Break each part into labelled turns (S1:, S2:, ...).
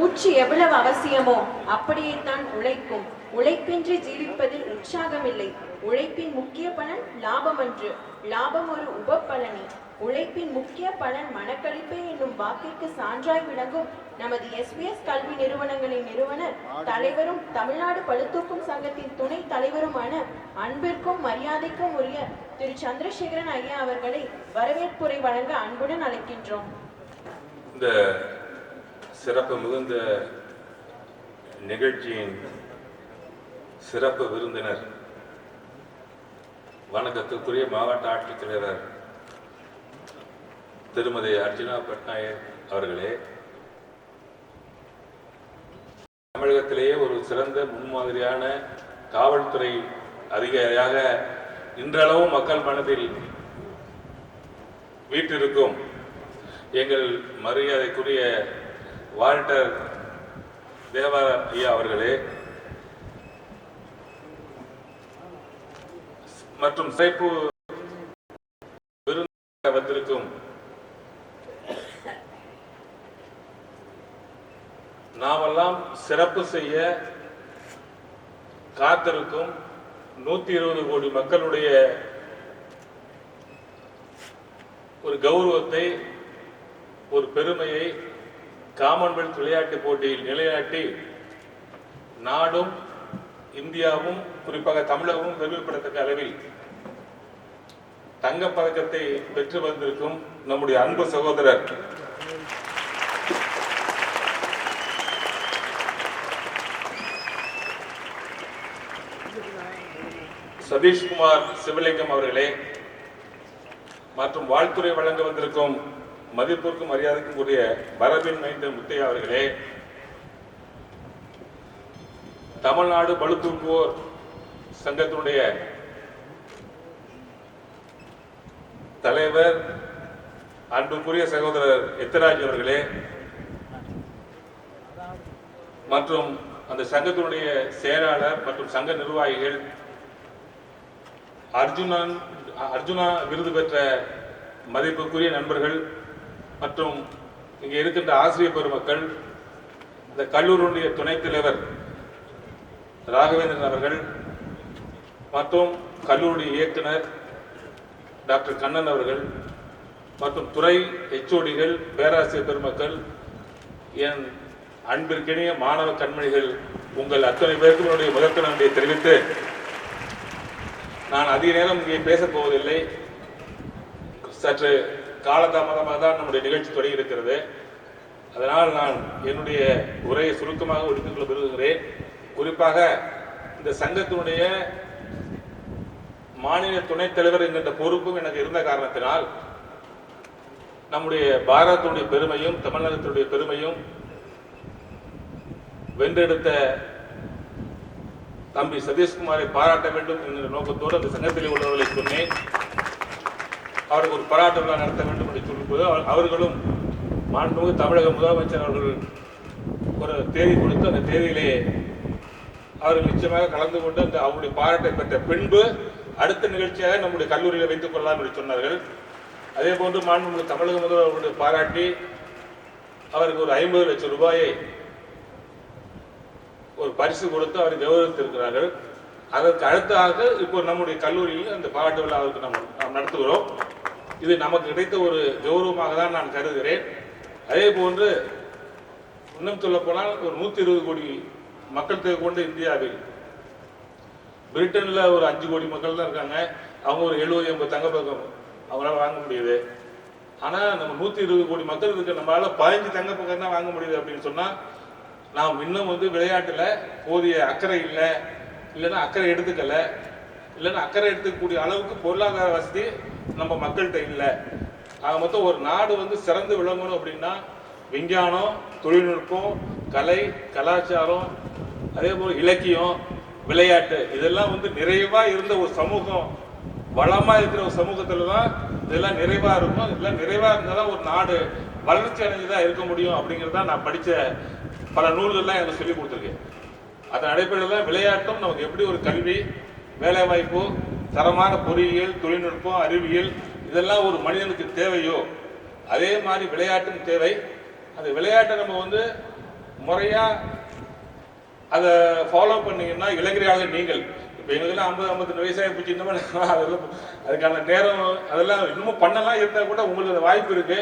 S1: மூச்சு எவ்வளவு அவசியமோ அப்படியே தான் உழைக்கும். உழைப்பின்றி ஜீவிப்பதில் உற்சாகமில்லை. உழைப்பின் முக்கிய பலன் லாபம் அன்று, லாபம் ஒரு உபப்பலனே. உழைப்பின் முக்கிய பலன் மனக்களிப்பே என்னும் வாக்கிற்கு சான்றாய் விளங்கும் நமது எஸ்பிஎஸ் கல்வி நிறுவனங்களின் நிறுவனர் தலைவரும் தமிழ்நாடு பளுதூக்கும் சங்கத்தின் துணை தலைவருமான அன்பிற்கும் மரியாதைக்கும் உரிய திரு சந்திரசேகரன் ஐயா அவர்களை வரவேற்புரை வழங்க அன்புடன் அழைக்கின்றோம்.
S2: இந்த சிறப்பு மிகுந்த நிகழ்ச்சியின் சிறப்பு விருந்தினர், வணக்கத்துக்குரிய மாவட்ட ஆட்சித்தலைவர் திருமதி அர்ஜுனா பட்நாயக் அவர்களே, தமிழகத்திலேயே ஒரு சிறந்த முன்மாதிரியான காவல்துறை அதிகாரியாக இன்றளவும் மக்கள் மனதில் வீற்றிருக்கும் எங்கள் மரியாதைக்குரிய வால்டர் தேவா ஐயா அவர்களே மற்றும் சிறப்பு விருந்தாக வந்திருக்கும் நாமெல்லாம் சிறப்பு செய்ய காத்திருக்கும் 120 கோடி மக்களுடைய ஒரு கௌரவத்தை, ஒரு பெருமையை காமன்வெல்த் விளையாட்டுப் போட்டியில் நிலைநாட்டி நாடும் இந்தியாவும் குறிப்பாக தமிழகமும் பெருமைப்படத்தக்க அளவில் தங்கப்பதக்கத்தை பெற்று வந்திருக்கும் நம்முடைய அன்பு சகோதரர் சதீஷ்குமார் சிவலிங்கம் அவர்களே மற்றும் வாழ்த்துறை வழங்க வந்திருக்கும் மதிப்பிற்கும் மரியாதைக்கும் உரிய பரபின் மைந்த முத்தையா அவர்களே, தமிழ்நாடு பளுதூக்குவோர் சங்கத்தினுடைய தலைவர் அன்புக்குரிய சகோதரர் எத்திராஜ் அவர்களே மற்றும் அந்த சங்கத்தினுடைய செயலாளர் மற்றும் சங்க நிர்வாகிகள், அர்ஜுனா விருது பெற்ற மதிப்புக்குரிய நண்பர்கள் மற்றும் இங்கே இருக்கின்ற ஆசிரியர் பெருமக்கள், இந்த கல்லூரியுடைய துணைத் தலைவர் ராகவேந்திரன் அவர்கள் மற்றும் கல்லூரி இயக்குனர் டாக்டர் கண்ணன் அவர்கள் மற்றும் துறை HODகள், பேராசிரியர் பெருமக்கள், என் அன்பிற்கினிய மாணவ கண்மணிகள், உங்கள் அத்தனை பேருக்கும் என்னுடைய முதற்க நன்றியை தெரிவித்து நான் அதிக நேரம் இங்கே பேசப் போவதில்லை. சற்று காலதாமதமாக தான் நம்முடைய நிகழ்ச்சி தொடங்கி இருக்கிறது. அதனால் நான் என்னுடைய உரையை சுருக்கமாக ஒதுக்கிக் கொள்ள விரும்புகிறேன். குறிப்பாக இந்த சங்கத்தினுடைய மாநில துணைத் தலைவர் என்கின்ற பொறுப்பும் எனக்கு இருந்த காரணத்தினால் நம்முடைய பாரதத்துடைய பெருமையும் தமிழகத்தினுடைய பெருமையும் வென்றெடுத்த தம்பி சதீஷ்குமாரை பாராட்ட வேண்டும் என்கிற நோக்கத்தோடு அந்த சங்கத்தில் உள்ளவர்களை சொன்னேன். அவருக்கு ஒரு பாராட்டு விழா நடத்த வேண்டும் என்று சொல்லும்போது அவர்களும் மாண்புமிகு தமிழக முதலமைச்சர் அவர்கள் ஒரு தேதி கொடுத்து அந்த தேதியிலே அவர்கள் நிச்சயமாக கலந்து கொண்டு அந்த அவருடைய பாராட்டை பெற்ற பின்பு அடுத்த நிகழ்ச்சியாக நம்முடைய கல்லூரியில் வைத்துக் கொள்ளலாம் என்று சொன்னார்கள். அதே போன்று மாண்புமிகு தமிழக முதல்வர் அவர்களுடைய பாராட்டி அவருக்கு ஒரு 50 லட்சம் ரூபாயை ஒரு பரிசு கொடுத்து அவரை கௌரவித்திருக்கிறார்கள். அதற்கு அடுத்தாக இப்போ நம்முடைய கல்லூரியில் அந்த பாராட்டு விழா அவருக்கு நாம் நடத்துகிறோம். இது நமக்கு கிடைத்த ஒரு கௌரவமாக தான் நான் கருதுகிறேன். அதே போன்று இன்னும் சொல்ல போனால் ஒரு 120 கோடி மக்கள் தொகை கொண்ட இந்தியாவில் பிரிட்டனில் ஒரு 5 கோடி மக்கள் தான் இருக்காங்க. அவங்க ஒரு 70-80 தங்கப்பதக்கம் அவங்களால வாங்க முடியுது. ஆனால் நம்ம 120 கோடி மக்கள் இருக்கு, நம்மளால 15 தங்கப்பதக்கம் தான் வாங்க முடியுது அப்படின்னு சொன்னால் நாம் இன்னும் விளையாட்டில் போதிய அக்கறை இல்லை, இல்லைன்னா அக்கறை எடுத்துக்கலை, இல்லைன்னா அக்கறை எடுத்துக்கக்கூடிய அளவுக்கு பொருளாதார வசதி நம்ம மக்கள்கிட்ட இல்லை. ஆக மொத்தம் ஒரு நாடு சிறந்து விளங்கணும் அப்படின்னா விஞ்ஞானம், தொழில்நுட்பம், கலை, கலாச்சாரம், அதே போல் இலக்கியம், விளையாட்டு இதெல்லாம் நிறைவாக இருந்த ஒரு சமூகம், வளமாக இருக்கிற ஒரு சமூகத்தில் தான் இதெல்லாம் நிறைவாக இருக்கும். இதெல்லாம் நிறைவாக இருந்தால் தான் ஒரு நாடு வளர்ச்சி அடைஞ்சுதான் இருக்க முடியும் அப்படிங்கிறது தான் நான் படித்த பல நூல்கள்லாம் எனக்கு சொல்லி கொடுத்துருக்கேன். அதன் அடிப்படையில் தான் விளையாட்டும் நமக்கு எப்படி ஒரு கல்வி, வேலைவாய்ப்பு, தரமான பொறியியல், தொழில்நுட்பம், அறிவியல் இதெல்லாம் ஒரு மனிதனுக்கு தேவையோ அதே மாதிரி விளையாட்டும் தேவை. அந்த விளையாட்டை நம்ம முறையாக அதை ஃபாலோ பண்ணீங்கன்னா இளைஞராக நீங்கள் இப்போ எங்களுக்கெல்லாம் 50-52 வயசாக போச்சு, இந்த மாதிரி அதெல்லாம் அதுக்கான நேரம் அதெல்லாம் இன்னமும் பண்ணலாம் இருந்தால் கூட உங்களுக்கு அந்த வாய்ப்பு இருக்குது.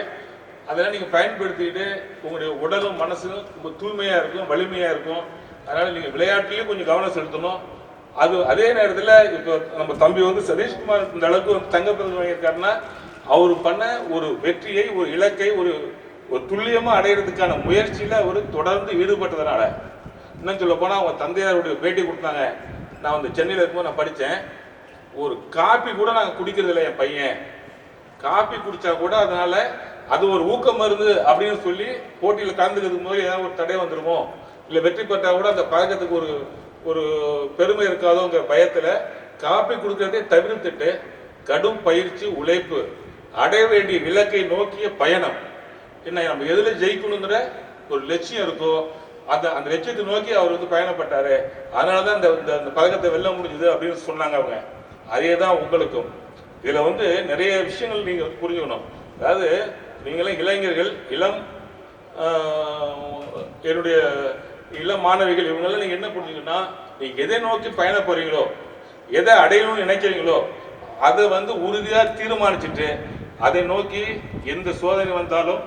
S2: அதெல்லாம் நீங்கள் பயன்படுத்திக்கிட்டு உங்களுடைய உடலும் மனசும் ரொம்ப தூய்மையாக இருக்கும், வலிமையாக இருக்கும். அதனால் நீங்கள் விளையாட்டுலேயும் கொஞ்சம் கவனம் செலுத்தணும். அதே நேரத்தில் இப்போ நம்ம தம்பி வந்து சதீஷ்குமார் இந்த அளவுக்கு வந்து தங்கப்பதக்கம் வாங்கியிருக்காருன்னா அவர் பண்ண ஒரு வெற்றியை, ஒரு இலக்கை ஒரு துல்லியமாக அடையிறதுக்கான முயற்சியில் அவர் தொடர்ந்து ஈடுபட்டதுனால. இன்னும் சொல்ல போனால் அவங்க தந்தையாருடைய பேட்டி கொடுத்தாங்க. நான் வந்து சென்னையில் இருக்கும்போது நான் படித்தேன். ஒரு காப்பி கூட நாங்கள் குடிக்கிறது இல்லை. என் பையன் காப்பி குடித்தா கூட அதனால் அது ஒரு ஊக்க மருந்து அப்படின்னு சொல்லி போட்டியில் கலந்துக்கிறதுக்கு போது ஏதாவது ஒரு தடை வந்துடுமோ, இல்லை வெற்றி பெற்றால் கூட அந்த பழக்கத்துக்கு ஒரு பெருமை இருக்காதோங்கிற பயத்தில் காப்பி கொடுக்கறதே தவிர்த்துட்டு கடும் பயிற்சி, உழைப்பு, அடைய வேண்டிய இலக்கை நோக்கிய பயணம், என்ன நம்ம எதில் ஜெயிக்கணுங்கிற ஒரு லட்சியம் இருக்கோ அந்த லட்சியத்தை நோக்கி அவர் வந்து பயணப்பட்டாரு. அதனால தான் இந்த பதக்கத்தை வெல்ல முடிஞ்சுது அப்படின்னு சொன்னாங்க அவங்க. அதே தான் உங்களுக்கும். இதில் வந்து நிறைய விஷயங்கள் நீங்கள் புரிஞ்சுக்கணும். அதாவது நீங்களும் இளைஞர்கள், என்னுடைய இளம் மாணவிகள், இவங்கெல்லாம் நீங்கள் என்ன புரிஞ்சுக்கணும்னா, நீங்கள் எதை நோக்கி பயண போறீங்களோ, எதை அடையணும்னு நினைக்கிறீங்களோ அதை வந்து உறுதியாக தீர்மானிச்சுட்டு அதை நோக்கி எந்த சோதனை வந்தாலும்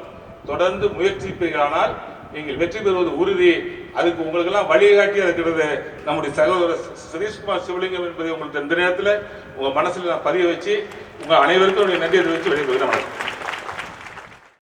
S2: தொடர்ந்து முயற்சிப்பீர்களானால் நீங்கள் வெற்றி பெறுவது உறுதி. அதுக்கு உங்களுக்கெல்லாம் வழிகாட்டியாக இருக்கிறது நம்முடைய சகோதரர் சதீஷ்குமார் சிவலிங்கம் என்பதை உங்களுக்கு இந்த நேரத்தில் உங்கள் மனசில் நான் பதிய வச்சு உங்கள் அனைவருக்கும் நன்றியை தெரிவித்து வெளியே